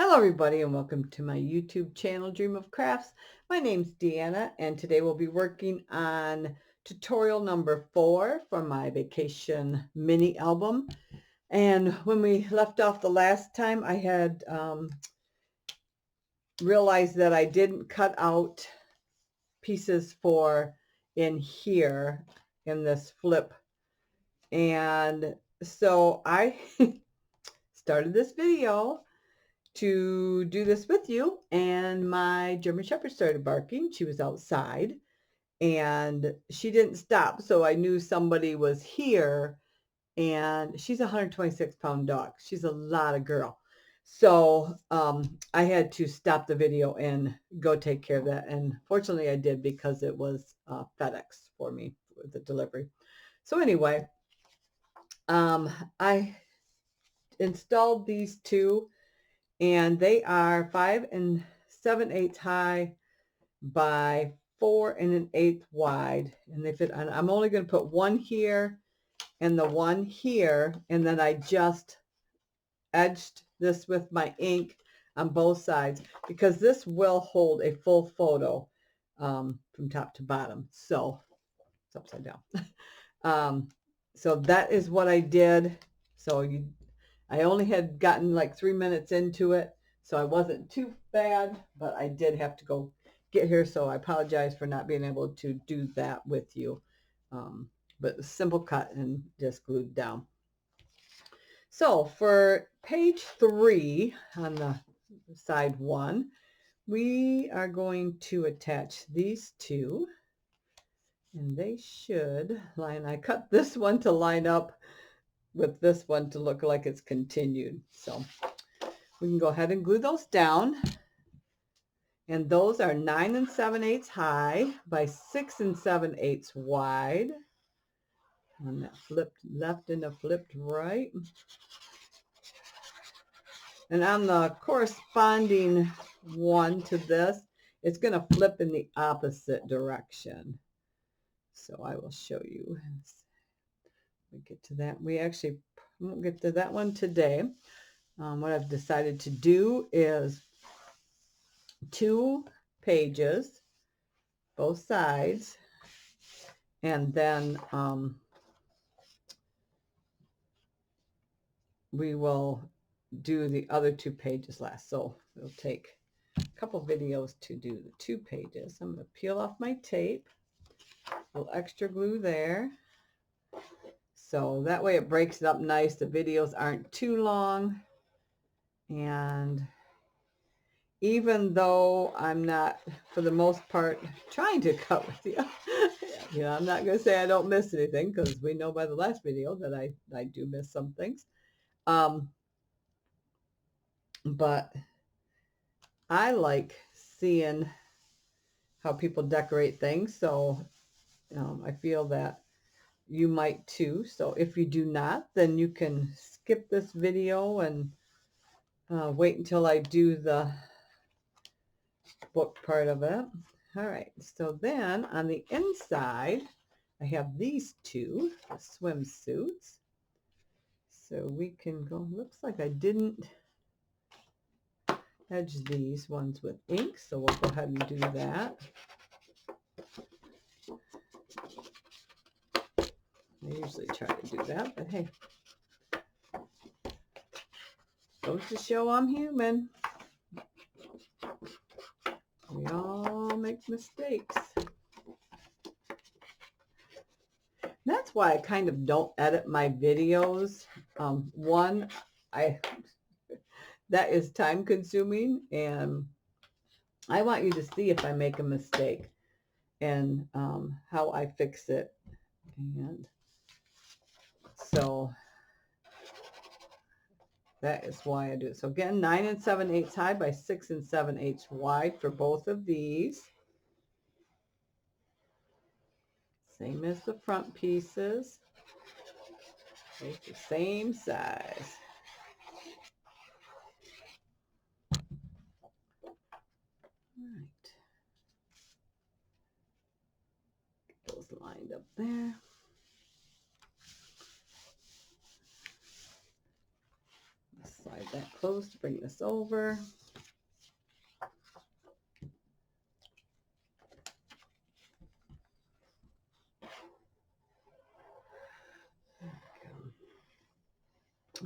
Hello everybody and welcome to my YouTube channel, Dream of Crafts. My name's Deanna and today we'll be working on tutorial number 4 for my vacation mini album. And when we left off the last time, I had realized that I didn't cut out pieces for in here in this flip. And so I started this video to do this with you, and my German Shepherd started barking. She was outside and she didn't stop, so I knew somebody was here. And she's a 126-pound dog. She's a lot of girl. So I had to stop the video and go take care of that, and fortunately I did because it was FedEx for me with the delivery. So anyway, I installed these two, and they are 5 7/8 high by 4 1/8 wide, and they fit on. I'm only going to put one here and the one here, and then I just edged this with my ink on both sides because this will hold a full photo from top to bottom. So it's upside down. So that is what I did. So I only had gotten like 3 minutes into it, so I wasn't too bad, but I did have to go get here, so I apologize for not being able to do that with you. But simple cut and just glued down. So for page 3 on the side 1, we are going to attach these two, and they should line. I cut this one to line up with this one to look like it's continued. So we can go ahead and glue those down. And those are 9 7/8 high by 6 7/8 wide. And that flipped left and a flipped right. And on the corresponding one to this, it's going to flip in the opposite direction. So I will show you. We get to that. We actually won't get to that one today. What I've decided to do is 2 pages, both sides, and then we will do the other 2 pages last. So it'll take a couple videos to do the 2 pages. I'm going to peel off my tape, a little extra glue there, so that way it breaks it up nice. The videos aren't too long, and even though I'm not, for the most part, trying to cut with you, you know, I'm not going to say I don't miss anything, because we know by the last video that I do miss some things. But I like seeing how people decorate things, so I feel that you might too. So if you do not, then you can skip this video and wait until I do the book part of it. All right, so then on the inside, I have these two swimsuits. So we can go, looks like I didn't edge these ones with ink, so we'll go ahead and do that. I usually try to do that, but hey, goes to show I'm human. We all make mistakes. That's why I kind of don't edit my videos. One, that is time consuming, and I want you to see if I make a mistake and how I fix it. And so that is why I do it. So again, 9 7/8 high by 6 7/8 wide for both of these. Same as the front pieces. Both the same size. Right. Get those lined up there. Slide that close to bring this over.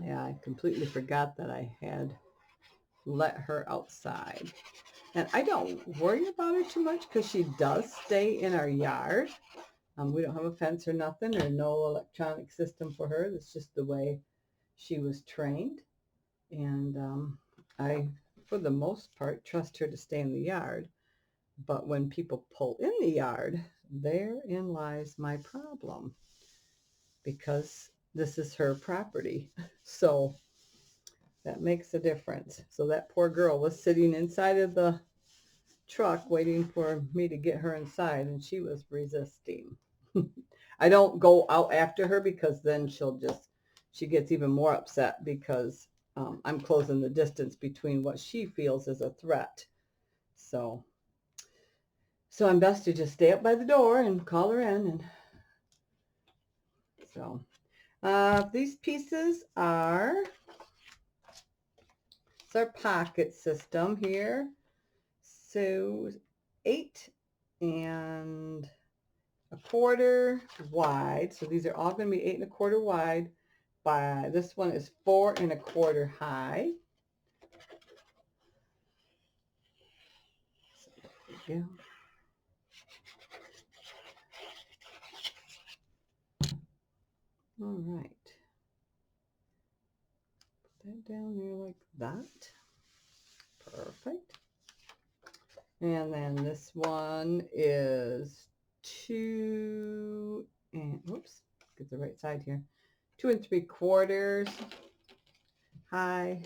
Yeah, I completely forgot that I had let her outside. And I don't worry about her too much because she does stay in our yard. We don't have a fence or nothing, or no electronic system for her. That's just the way she was trained. And I, for the most part, trust her to stay in the yard. But when people pull in the yard, therein lies my problem, because this is her property. So that makes a difference. So that poor girl was sitting inside of the truck waiting for me to get her inside, and she was resisting. I don't go out after her because then she gets even more upset because I'm closing the distance between what she feels is a threat. So I'm best to just stay up by the door and call her in. And so these pieces are, it's our pocket system here. So 8 1/4 wide. So these are all going to be 8 1/4 wide. By this one is 4 1/4 high. So there we go. All right. Put that down there like that. Perfect. And then this one is 2 and, whoops, get the right side here. 2 3/4 high.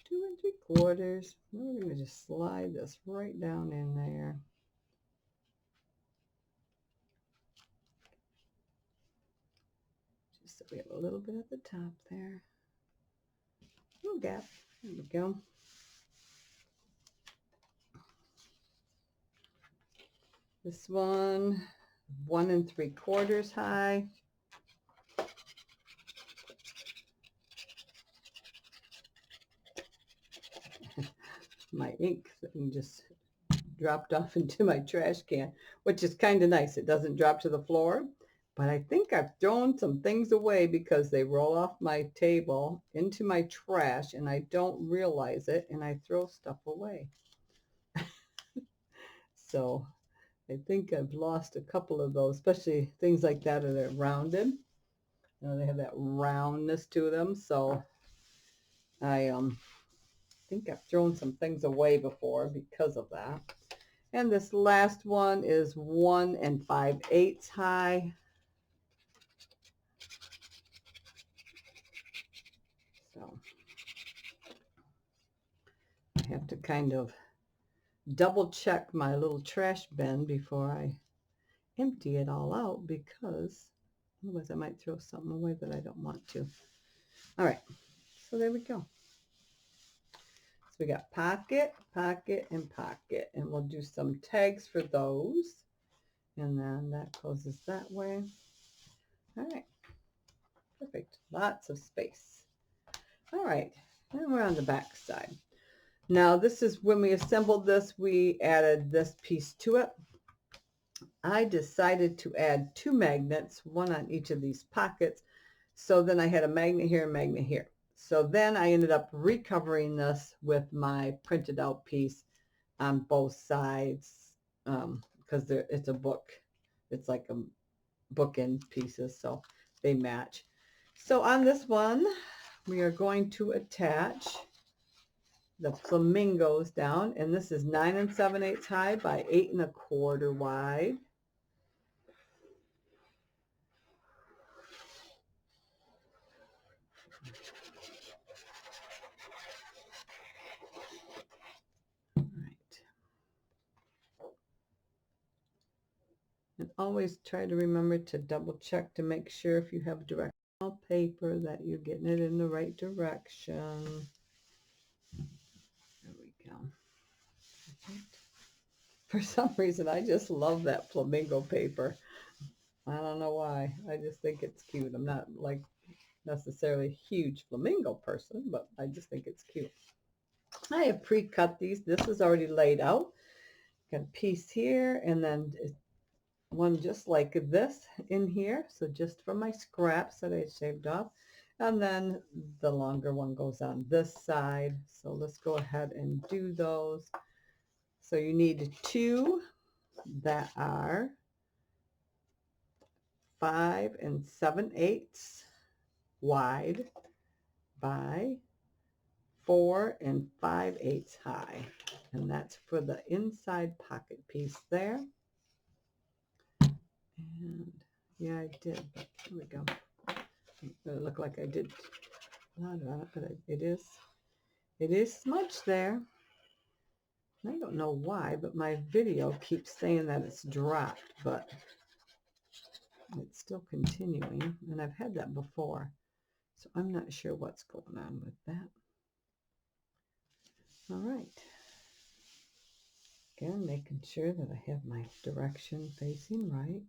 2 3/4. We're going to just slide this right down in there. Just so we have a little bit at the top there. Little gap. There we go. This one, 1 3/4 high. My ink thing just dropped off into my trash can, which is kind of nice. It doesn't drop to the floor, but I think I've thrown some things away because they roll off my table into my trash and I don't realize it, and I throw stuff away. So I think I've lost a couple of those, especially things like that that are rounded. You know, they have that roundness to them. So I think I've thrown some things away before because of that. And this last one is 1 5/8 high. So I have to kind of double check my little trash bin before I empty it all out, because otherwise I might throw something away that I don't want to. All right, so there we go. So we got pocket, pocket, and pocket, and we'll do some tags for those. And then that closes that way. All right, perfect. Lots of space. All right, and we're on the back side. Now this is when we assembled this, we added this piece to it. I decided to add 2 magnets, one on each of these pockets. So then I had a magnet here and magnet here. So then I ended up recovering this with my printed out piece on both sides, because it's a book. It's like a bookend pieces, so they match. So on this one, we are going to attach the flamingos down, and this is 9 7/8 high by 8 1/4 wide. All right. And always try to remember to double check to make sure if you have directional paper that you're getting it in the right direction. There we go. Perfect. For some reason, I just love that flamingo paper. I don't know why. I just think it's cute. I'm not like necessarily a huge flamingo person, but I just think it's cute. I have pre-cut these. This is already laid out. Got a piece here and then one just like this in here. So just from my scraps that I shaved off. And then the longer one goes on this side. So let's go ahead and do those. So you need two that are 5 7/8 wide by 4 5/8 high. And that's for the inside pocket piece there. And yeah, I did, but here we go. It looked like I did a lot of it, but it is smudged there. I don't know why, but my video keeps saying that it's dropped, but it's still continuing, and I've had that before, so I'm not sure what's going on with that. All right. Again, making sure that I have my direction facing right.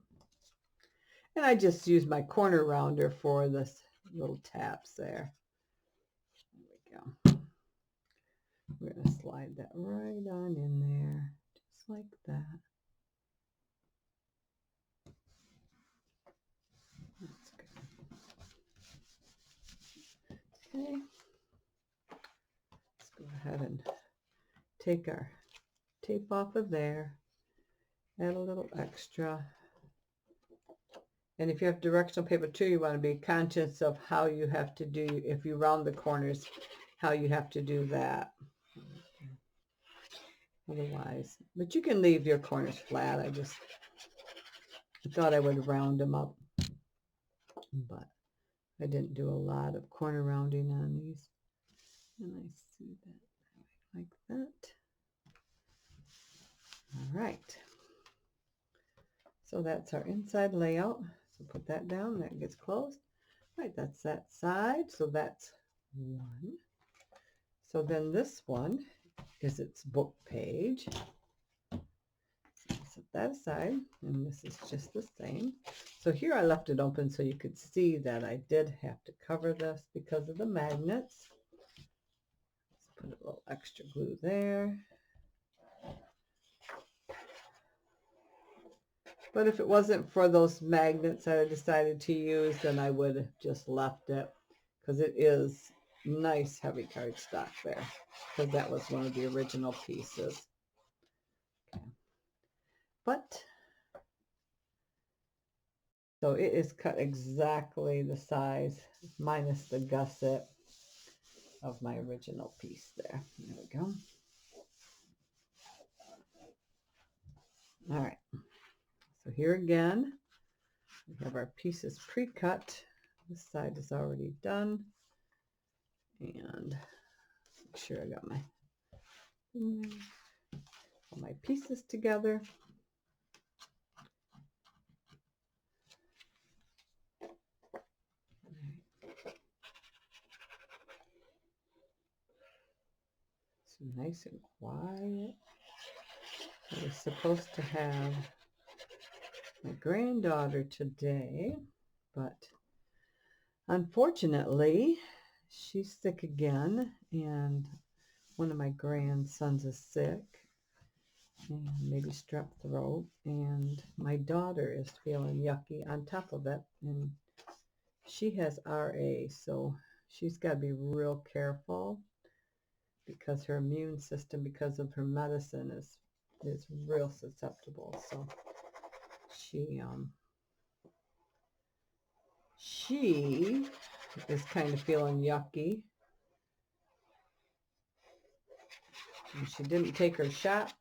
And I just use my corner rounder for this little taps there. There we go. We're going to slide that right on in there, just like that. That's good. Okay. Let's go ahead and take our tape off of there, add a little extra. And if you have directional paper too, you want to be conscious of how you have to do, if you round the corners, how you have to do that. Otherwise, but you can leave your corners flat. I thought I would round them up, but I didn't do a lot of corner rounding on these. And I see that like that. All right. So that's our inside layout. So put that down, that gets closed. All right, that's that side. So that's one. So then this one is its book page. So set that aside, and this is just the same. So here I left it open so you could see that I did have to cover this because of the magnets. Let's put a little extra glue there. But if it wasn't for those magnets that I decided to use, then I would have just left it, because it is nice heavy cardstock there, because that was one of the original pieces. Okay. But so it is cut exactly the size minus the gusset of my original piece there. There we go. All right. So here again, we have our pieces pre-cut. This side is already done. And make sure I got all my pieces together. So nice and quiet. I was supposed to have my granddaughter today, but unfortunately, she's sick again, and one of my grandsons is sick, and maybe strep throat, and my daughter is feeling yucky on top of it, and she has RA, so she's got to be real careful because her immune system, because of her medicine, is real susceptible. So she is kind of feeling yucky. And she didn't take her shot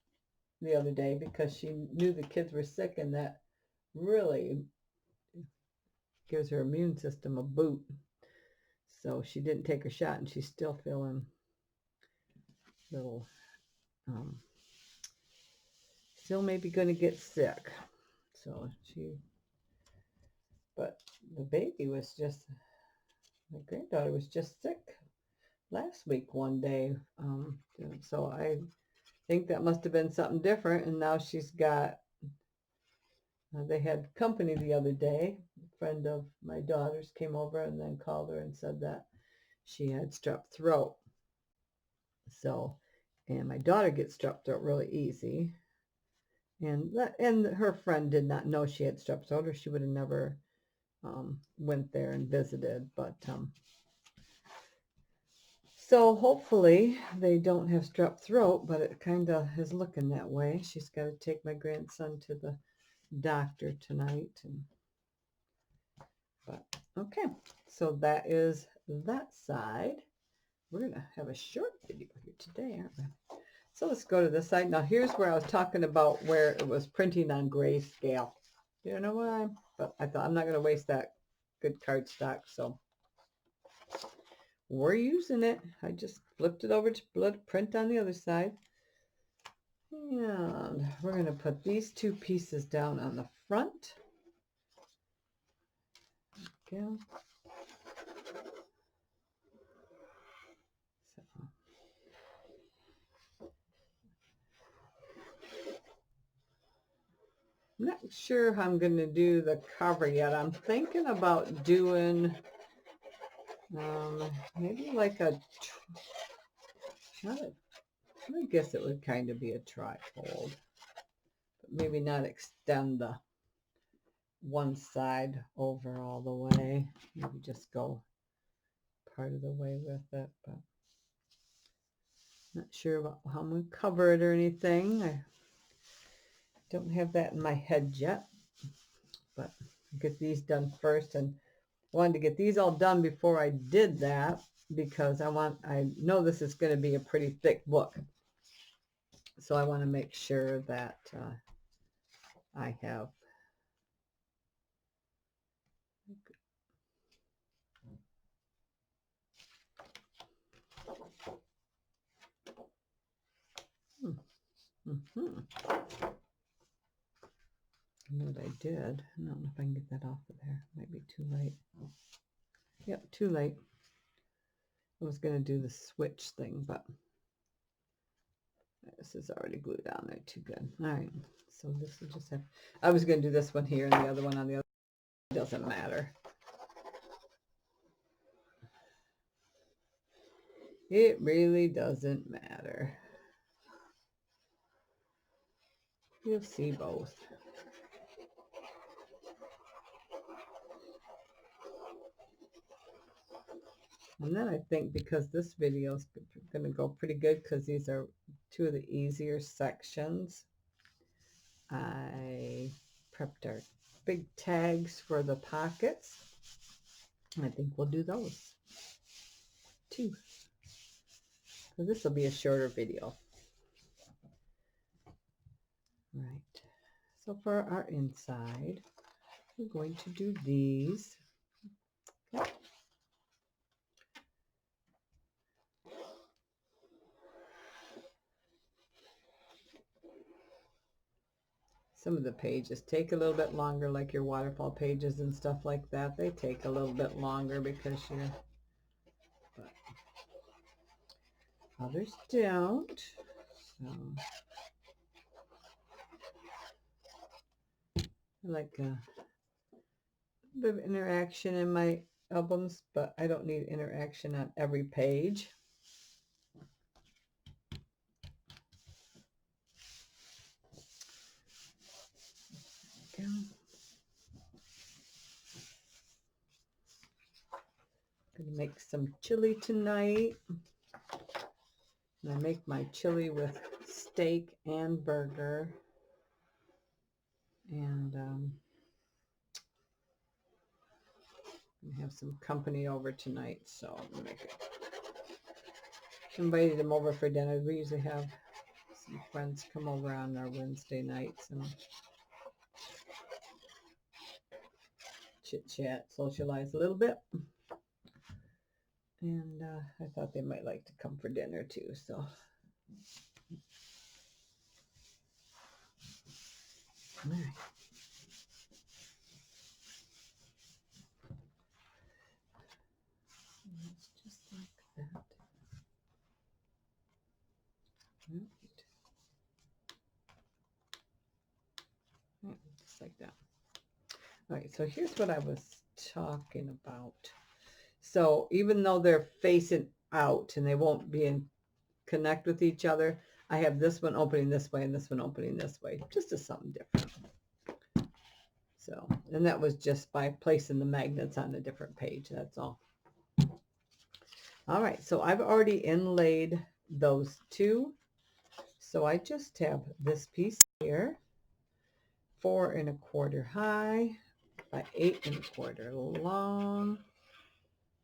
the other day because she knew the kids were sick, and that really gives her immune system a boot. So she didn't take her shot, and she's still feeling a little, still maybe going to get sick. So but the baby was just, my granddaughter was just sick last week one day. So I think that must have been something different, and now she's got They had company the other day. A friend of my daughter's came over and then called her and said that she had strep throat. So, and my daughter gets strep throat really easy. And her friend did not know she had strep throat, or she would have never went there and visited. But so hopefully they don't have strep throat, but it kind of is looking that way. She's got to take my grandson to the doctor tonight. But okay, so that is that side. We're going to have a short video here today, aren't we? So let's go to this side. Now here's where I was talking about where it was printing on grayscale. You know why? But I thought I'm not going to waste that good cardstock, so we're using it. I just flipped it over to print on the other side. And we're going to put these two pieces down on the front. Okay. So, I'm not sure how I'm going to do the cover yet. I'm thinking about doing maybe like I guess it would kind of be a trifold, but maybe not extend the one side over all the way. Maybe just go part of the way with it, but not sure about how I'm going to cover it or anything. I don't have that in my head yet, but I'll get these done first, and I wanted to get these all done before I did that because I know this is going to be a pretty thick book, so I want to make sure that I have I know what I did. I don't know if I can get that off of there. Might be too late. Yep, too late. I was going to do the switch thing, but this is already glued down there too good. All right, so this will just have, I was going to do this one here and the other one on the other. It doesn't matter. It really doesn't matter. You'll see both. And then I think because this video is going to go pretty good because these are two of the easier sections, I prepped our big tags for the pockets. I think we'll do those too. So this will be a shorter video. Right. So for our inside, we're going to do these. Okay. Some of the pages take a little bit longer, like your waterfall pages and stuff like that. They take a little bit longer because but others don't. So I like a bit of interaction in my albums, but I don't need interaction on every page. Okay. Gonna make some chili tonight. And I make my chili with steak and burger. And I have some company over tonight, so I'm gonna make it. Invited them over for dinner. We usually have some friends come over on our Wednesday nights and chit chat, socialize a little bit. And I thought they might like to come for dinner too, so. All right. It's just like that. Right. like that. All right, so here's what I was talking about. So even though they're facing out and they won't be in connect with each other, I have this one opening this way and this one opening this way, just as something different. So, and that was just by placing the magnets on a different page, that's all. All right, so I've already inlaid those two. So I just have this piece here, 4 1/4 high by 8 1/4 long,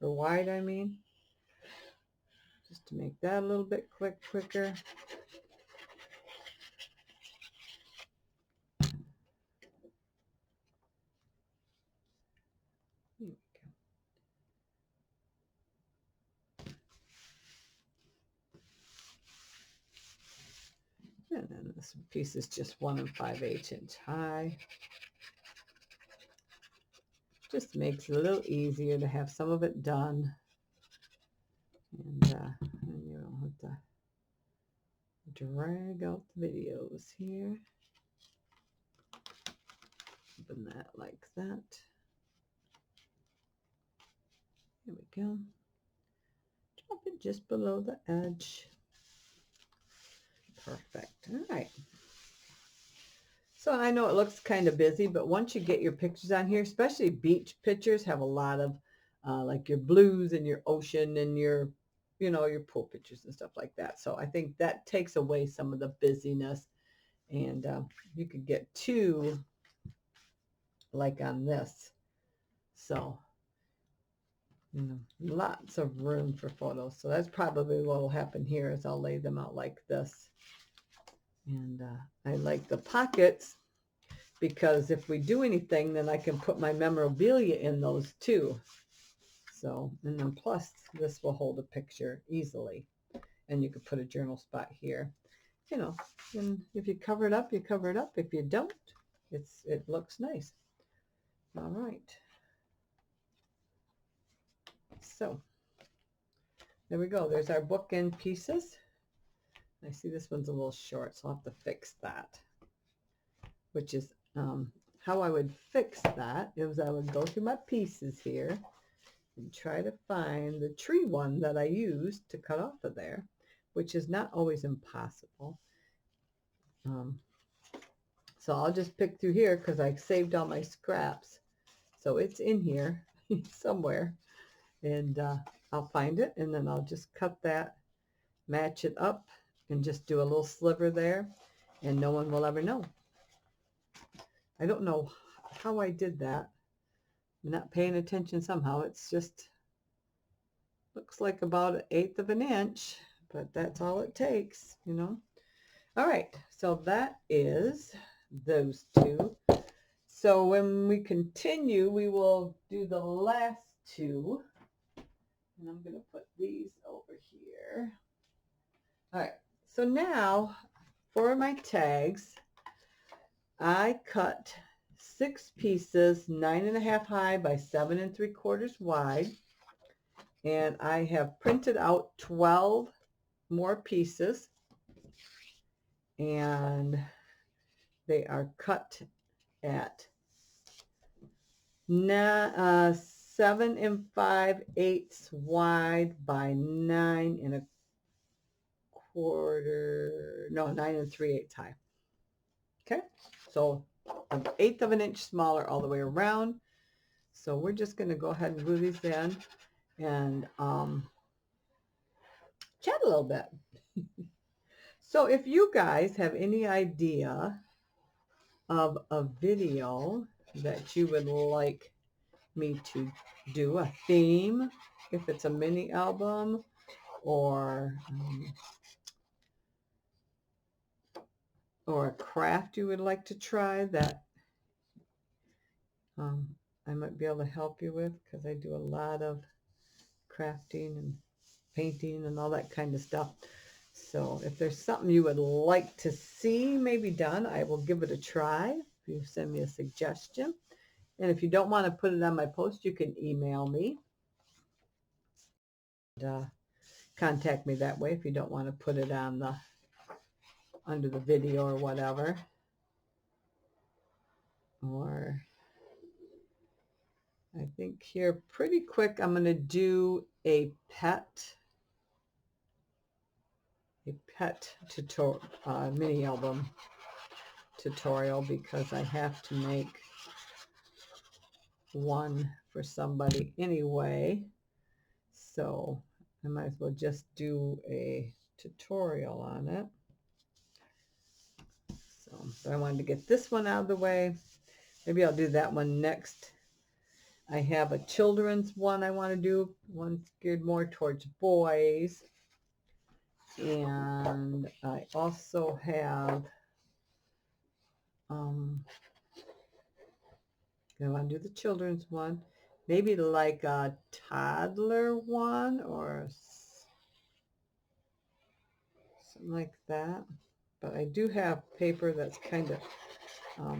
or wide, I mean, just to make that a little bit quicker. Here we go. And then this piece is just 1 5/8 inch high. Just makes it a little easier to have some of it done. And you don't have to drag out the videos here. Open that like that. Here we go. Drop it just below the edge. Perfect. All right. So I know it looks kind of busy, but once you get your pictures on here, especially beach pictures, have a lot of like your blues and your ocean and your, you know, your pool pictures and stuff like that. So I think that takes away some of the busyness, and you could get 2 like on this. So, you know, lots of room for photos. So that's probably what will happen here is I'll lay them out like this. And I like the pockets because if we do anything, then I can put my memorabilia in those too. So, and then plus this will hold a picture easily. And you could put a journal spot here. You know, and if you cover it up, you cover it up. If you don't, it looks nice. All right. So there we go. There's our bookend pieces. I see this one's a little short, so I'll have to fix that. Which is how I would fix that is I would go through my pieces here and try to find the tree one that I used to cut off of there, which is not always impossible. So I'll just pick through here because I saved all my scraps. So it's in here somewhere. And I'll find it, and then I'll just cut that, match it up, and just do a little sliver there, and no one will ever know. I don't know how I did that. I'm not paying attention somehow. It's just looks like about 1/8 of an inch, but that's all it takes, you know. All right, so that is those two. So when we continue, we will do the last two. And I'm going to put these over here. All right, so now for my tags, I cut 6 pieces, 9 1/2 high by 7 3/4 wide. And I have printed out 12 more pieces. And they are cut at 7 5/8 wide by 9 1/4, no, 9 3/8 high. Okay, so 1/8 of an inch smaller all the way around. So we're just going to go ahead and glue these in and chat a little bit. So if you guys have any idea of a video that you would like me to do, a theme, if it's a mini album or a craft you would like to try that I might be able to help you with, because I do a lot of crafting and painting and all that kind of stuff. So if there's something you would like to see maybe done, I will give it a try if you send me a suggestion. And if you don't want to put it on my post, you can email me and contact me that way if you don't want to put it on under the video or whatever. or I think here pretty quick I'm going to do a pet tutorial, mini album tutorial, because I have to make one for somebody anyway. So I might as well just do a tutorial on it. So, but I wanted to get this one out of the way. Maybe I'll do that one next. I have a children's one I want to do, one geared more towards boys. And I also have, I want to do the children's one, maybe like a toddler one or something like that. But I do have paper that's kind of, I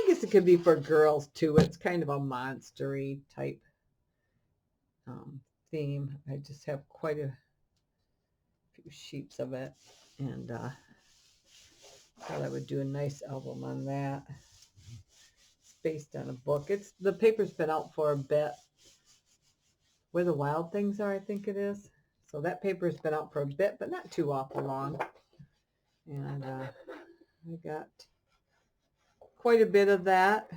guess it could be for girls too. It's kind of a monstery type theme. I just have quite a few sheets of it, and thought I would do a nice album on that. It's based on a book. The paper's been out for a bit. Where the Wild Things Are, I think it is. So that paper's been out for a bit, but not too awful long. And I got quite a bit of that.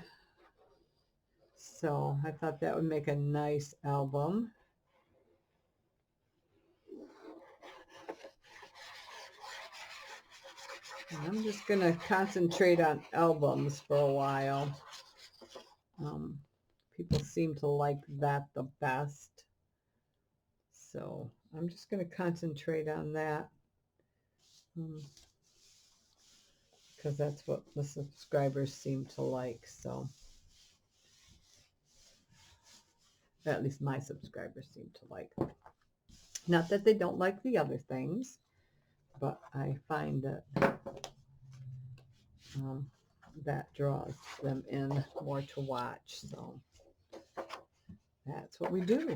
So I thought that would make a nice album. And I'm just going to concentrate on albums for a while. People seem to like that the best. So I'm just going to concentrate on that. Because that's what the subscribers seem to like. So at least my subscribers seem to like. Not that they don't like the other things, but I find that that draws them in more to watch. So that's what we do.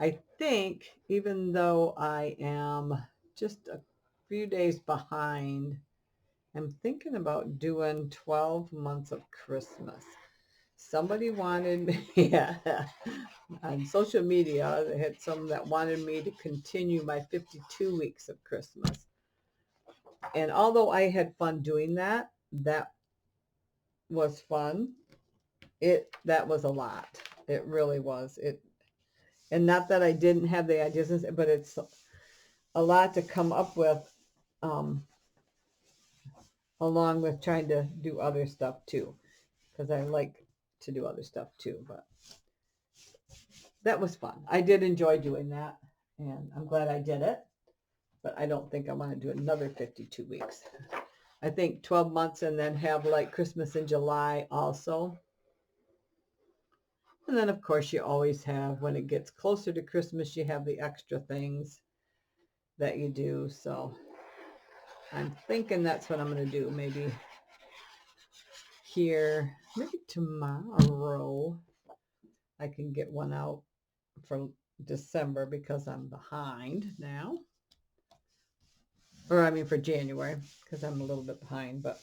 I think even though I am just a few days behind, I'm thinking about doing 12 months of Christmas. Somebody wanted me, yeah, on social media, they had some that wanted me to continue my 52 weeks of Christmas. And although I had fun doing that, that was fun. That was a lot. It really was. And not that I didn't have the ideas, but it's a lot to come up with, along with trying to do other stuff too, because I like to do other stuff too. But that was fun. I did enjoy doing that, and I'm glad I did it. But I don't think I want to do another 52 weeks. I think 12 months and then have like Christmas in July also. And then, of course, you always have, when it gets closer to Christmas, you have the extra things that you do. So I'm thinking that's what I'm going to do. Maybe here, maybe tomorrow, I can get one out for December because I'm behind now. Or I mean for January, because I'm a little bit behind, but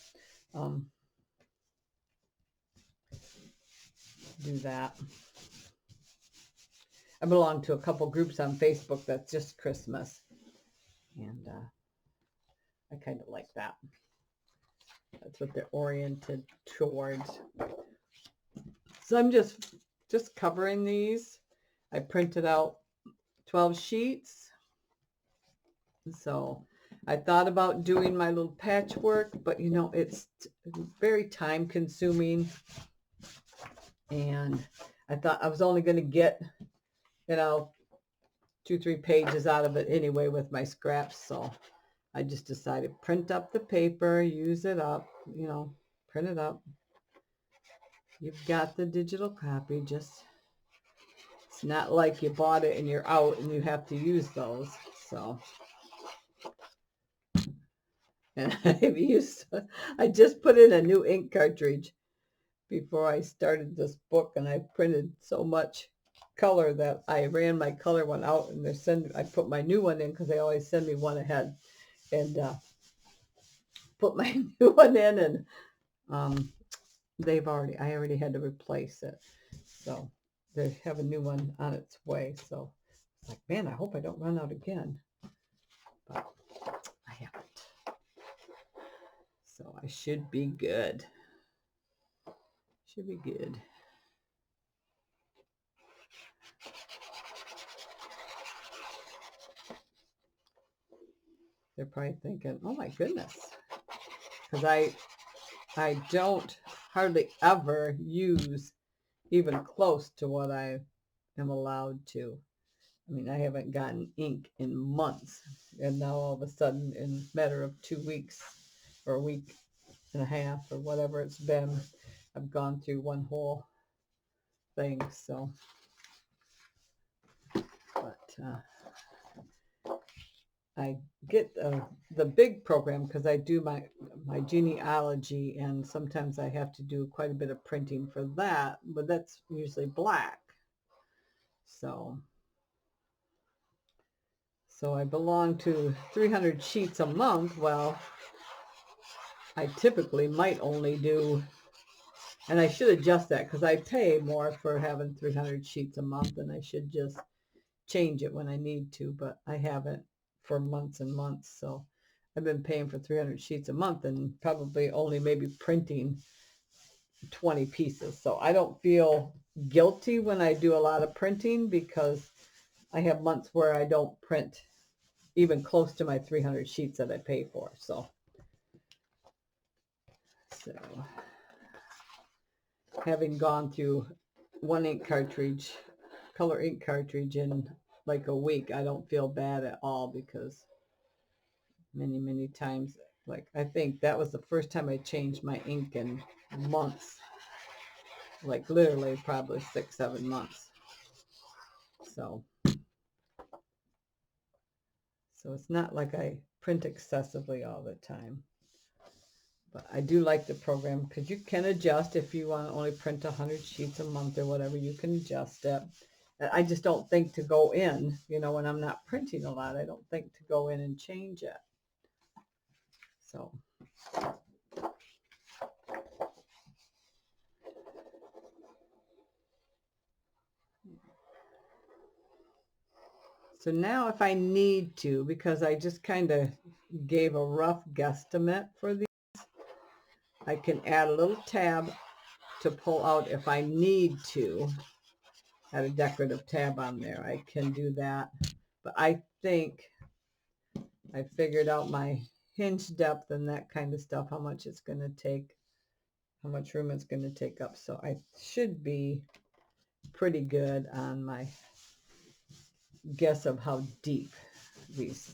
do that. I belong to a couple groups on Facebook that's just Christmas, and I kind of like that. That's what they're oriented towards. So I'm just covering these. I printed out 12 sheets. So I thought about doing my little patchwork, but you know, it's very time consuming. And I thought I was only going to get, 2-3 pages out of it anyway with my scraps. So I just decided print up the paper, use it up, print it up. You've got the digital copy. It's not like you bought it and you're out and you have to use those. So, and I just put in a new ink cartridge before I started this book, and I printed so much color that I ran my color one out, and I put my new one in because they always send me one ahead. And put my new one in, and I already had to replace it. So they have a new one on its way. So it's like, man, I hope I don't run out again. But I haven't. So I should be good. Should be good. They're probably thinking, oh my goodness. Because I don't hardly ever use even close to what I am allowed to. I mean, I haven't gotten ink in months. And now all of a sudden, in a matter of 2 weeks or a week and a half or whatever it's been, I've gone through one whole thing. So, but I get the big program because I do my genealogy, and sometimes I have to do quite a bit of printing for that, but that's usually black. So I belong to 300 sheets a month. Well, I typically might only do, and I should adjust that because I pay more for having 300 sheets a month, and I should just change it when I need to, but I haven't for months and months. So I've been paying for 300 sheets a month and probably only maybe printing 20 pieces. So I don't feel guilty when I do a lot of printing because I have months where I don't print even close to my 300 sheets that I pay for. So having gone through one ink cartridge, color ink cartridge in like a week, I don't feel bad at all because many times, like I think that was the first time I changed my ink in months, like literally probably 6-7 months. So it's not like I print excessively all the time. But I do like the program because you can adjust if you want to only print 100 sheets a month or whatever, you can adjust it. I just don't think to go in, when I'm not printing a lot, I don't think to go in and change it. So now if I need to, because I just kind of gave a rough guesstimate for these, I can add a little tab to pull out if I need to. Add a decorative tab on there. I can do that. But I think I figured out my hinge depth and that kind of stuff, how much it's going to take, how much room it's going to take up. So I should be pretty good on my guess of how deep these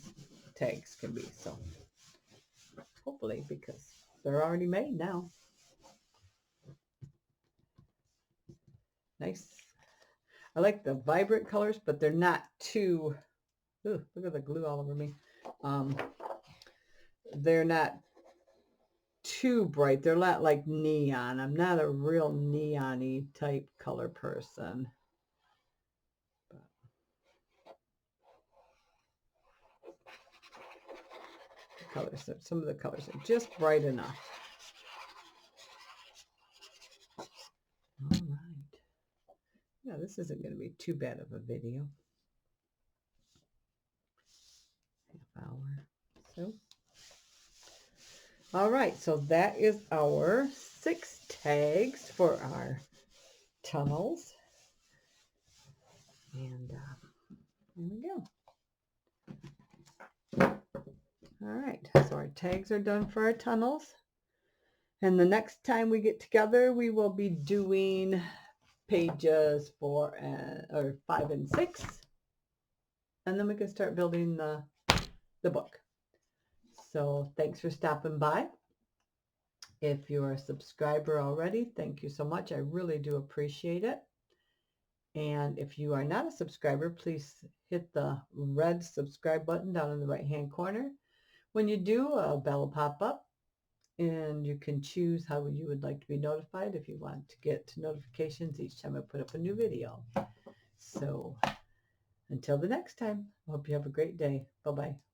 tags can be. So hopefully, because they're already made now. Nice. I like the vibrant colors, but they're not too, ooh, look at the glue all over me. They're not too bright. They're not like neon. I'm not a real neon-y type color person. But the colors, some of the colors are just bright enough. All right. Yeah, this isn't going to be too bad of a video. Half hour. So, all right. So that is our 6 tags for our tunnels. And there we go. All right. So our tags are done for our tunnels. And the next time we get together, we will be doing pages 4 or 5 and 6. And then we can start building the book. So thanks for stopping by. If you're a subscriber already, thank you so much. I really do appreciate it. And if you are not a subscriber, please hit the red subscribe button down in the right-hand corner. When you do, a bell will pop up, and you can choose how you would like to be notified if you want to get notifications each time I put up a new video. So until the next time, I hope you have a great day. Bye-bye.